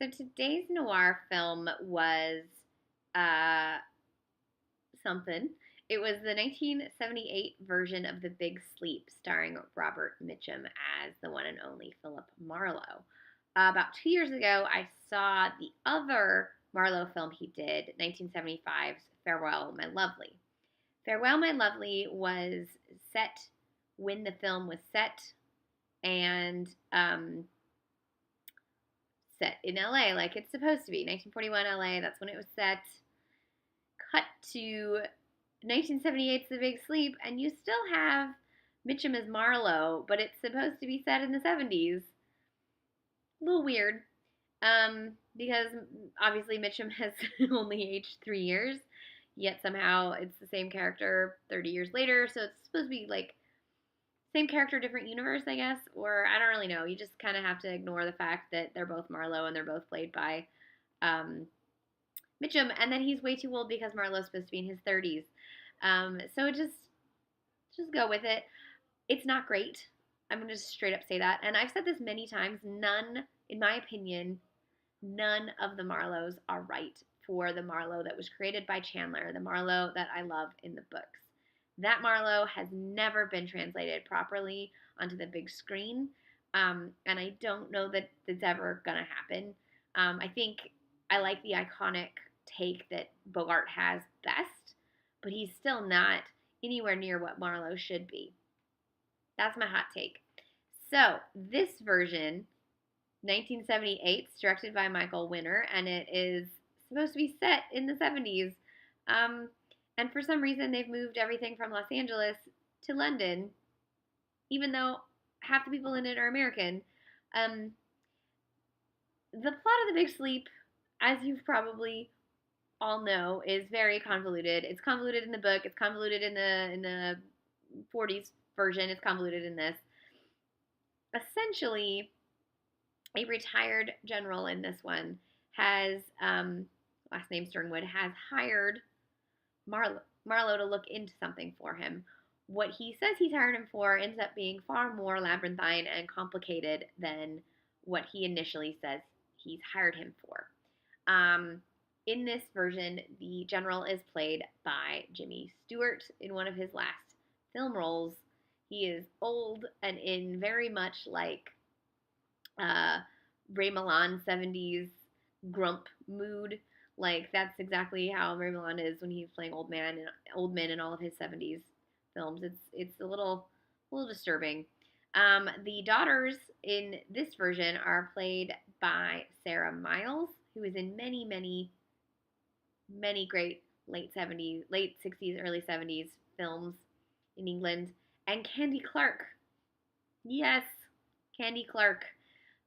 So today's noir film was uh, something. It was the 1978 version of The Big Sleep, starring Robert Mitchum as the one and only Philip Marlowe. About 2 years ago, I saw the other Marlowe film he did, 1975's Farewell, My Lovely. Farewell, My Lovely was set when the film was set and set in LA like it's supposed to be. 1941 LA, that's when it was set. Cut to 1978's The Big Sleep, and you still have Mitchum as Marlowe, but it's supposed to be set in the 70s. A little weird, because obviously Mitchum has only aged 3 years, yet somehow it's the same character 30 years later, so it's supposed to be like same character, different universe, I guess, or I don't really know. You just kind of have to ignore the fact that they're both Marlowe and they're both played by um, Mitchum, and then he's way too old because Marlowe's supposed to be in his 30s. So just go with it. It's not great. I'm gonna just straight up say that, and I've said this many times. None, in my opinion, none of the Marlowes are right for the Marlowe that was created by Chandler, the Marlowe that I love in the books. That Marlowe has never been translated properly onto the big screen, and I don't know that it's ever going to happen. I think I like the iconic take that Bogart has best, but he's still not anywhere near what Marlowe should be. That's my hot take. So, this version 1978. It's directed by Michael Winner, and it is supposed to be set in the 70s. Um, and for some reason, they've moved everything from Los Angeles to London, even though half the people in it are American. Um, the plot of The Big Sleep, as you've probably all know, is very convoluted. It's convoluted in the book. It's convoluted in the 40s version. It's convoluted in this. Essentially, a retired general in this one has last name Sternwood has hired Marlowe to look into something for him. What he says he's hired him for ends up being far more labyrinthine and complicated than what he initially says he's hired him for. In this version, the general is played by Jimmy Stewart in one of his last film roles. He is old and in very much like uh, Ray Milan 70s grump mood. Like that's exactly how Ray Milan is when he's playing old men in all of his 70s films. It's a little disturbing. The daughters in this version are played by Sarah Miles, who is in many great late 60s, early 70s films in England, and Candy Clark. Yes, Candy Clark.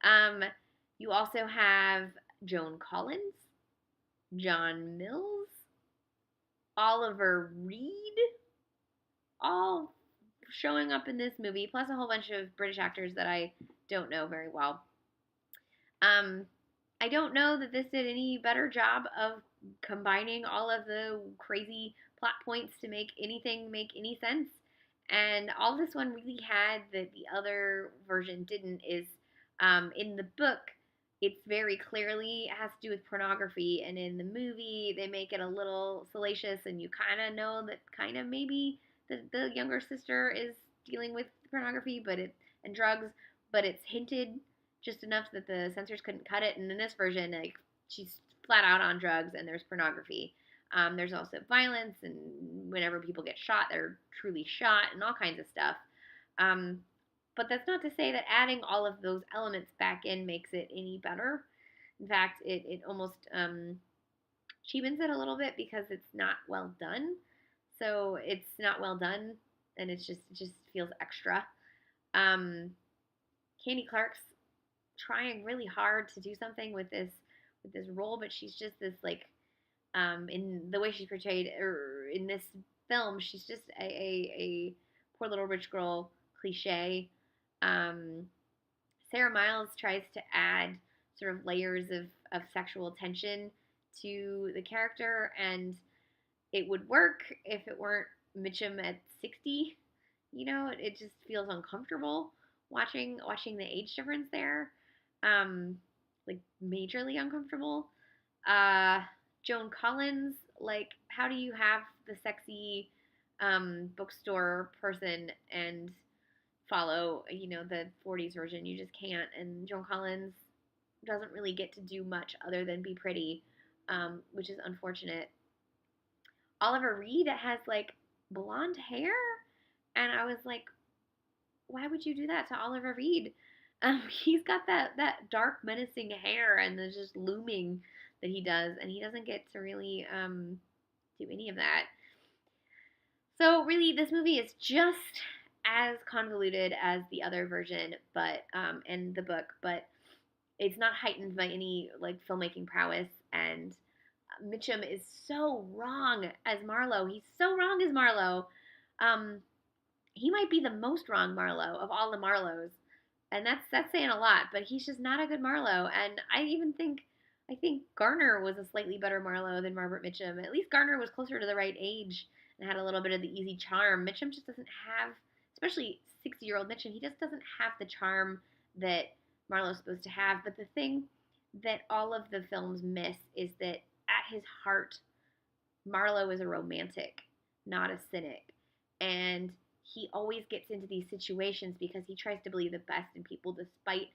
Um, you also have Joan Collins, John Mills, Oliver Reed, all showing up in this movie, plus a whole bunch of British actors that I don't know very well. Um, I don't know that this did any better job of combining all of the crazy plot points to make anything make any sense. And all this one really had that the other version didn't is in the book, it's very clearly has to do with pornography, and in the movie, they make it a little salacious, and you kind of know that kind of maybe the younger sister is dealing with pornography, and drugs, but it's hinted just enough that the censors couldn't cut it. And in this version, like she's flat out on drugs, and there's pornography. There's also violence, and whenever people get shot, they're truly shot, and all kinds of stuff. Um, but that's not to say that adding all of those elements back in makes it any better. In fact, it almost cheapens it a little bit because it's not well done. So it's not well done, and it just feels extra. Um, Candy Clark's trying really hard to do something with this role, but she's just this like in the way she's portrayed or in this film, she's just a poor little rich girl cliche. Um, Sarah Miles tries to add sort of layers of sexual tension to the character, and it would work if it weren't Mitchum at 60. You know, it just feels uncomfortable watching the age difference there. Um, like majorly uncomfortable. Uh, Joan Collins, like, how do you have the sexy bookstore person and follow, the 40s version? You just can't. And Joan Collins doesn't really get to do much other than be pretty, which is unfortunate. Oliver Reed has like blonde hair, and I was like, why would you do that to Oliver Reed? He's got that dark, menacing hair and the just looming that he does, and he doesn't get to really do any of that. So really, this movie is just as convoluted as the other version, but and the book, but it's not heightened by any like filmmaking prowess. And Mitchum is so wrong as Marlowe. He's so wrong as Marlowe. Um, he might be the most wrong Marlowe of all the Marlowes, and that's saying a lot. But he's just not a good Marlowe. And I think Garner was a slightly better Marlowe than Robert Mitchum. At least Garner was closer to the right age and had a little bit of the easy charm. Mitchum just doesn't have, especially 60-year-old Mitchum. He just doesn't have the charm that Marlowe's supposed to have. But the thing that all of the films miss is that at his heart, Marlowe is a romantic, not a cynic. And he always gets into these situations because he tries to believe the best in people despite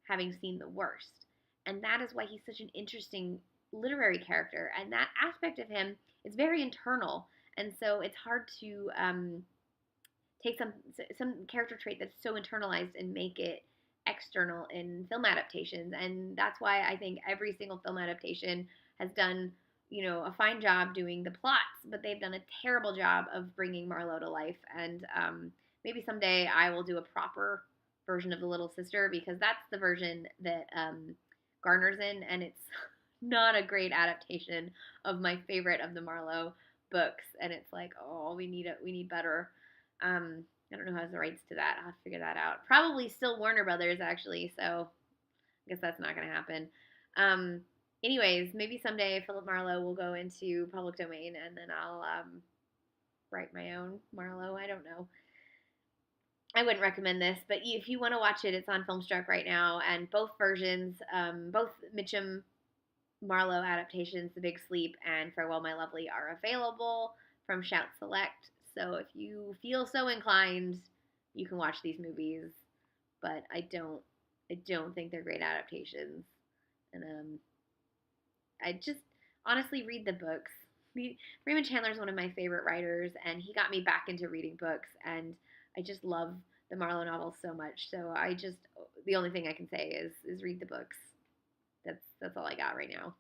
having seen the worst. And that is why he's such an interesting literary character. And that aspect of him is very internal. And so it's hard to take some character trait that's so internalized and make it external in film adaptations. And that's why I think every single film adaptation has done a fine job doing the plots, but they've done a terrible job of bringing Marlowe to life. And maybe someday I will do a proper version of The Little Sister, because that's the version that Garner's in, and it's not a great adaptation of my favorite of the Marlowe books. And it's like, oh, we need better. I don't know who has the rights to that. I'll have to figure that out. Probably still Warner Brothers, actually. So I guess that's not going to happen. Anyways, maybe someday Philip Marlowe will go into public domain, and then I'll write my own Marlowe. I don't know. I wouldn't recommend this, but if you want to watch it, it's on Filmstruck right now, and both versions, both Mitchum Marlowe adaptations, The Big Sleep and Farewell My Lovely, are available from Shout Select. So if you feel so inclined, you can watch these movies, but I don't think they're great adaptations. And I just honestly read the books. Raymond Chandler is one of my favorite writers, and he got me back into reading books, and I just love the Marlowe novels so much. So the only thing I can say is read the books. That's all I got right now.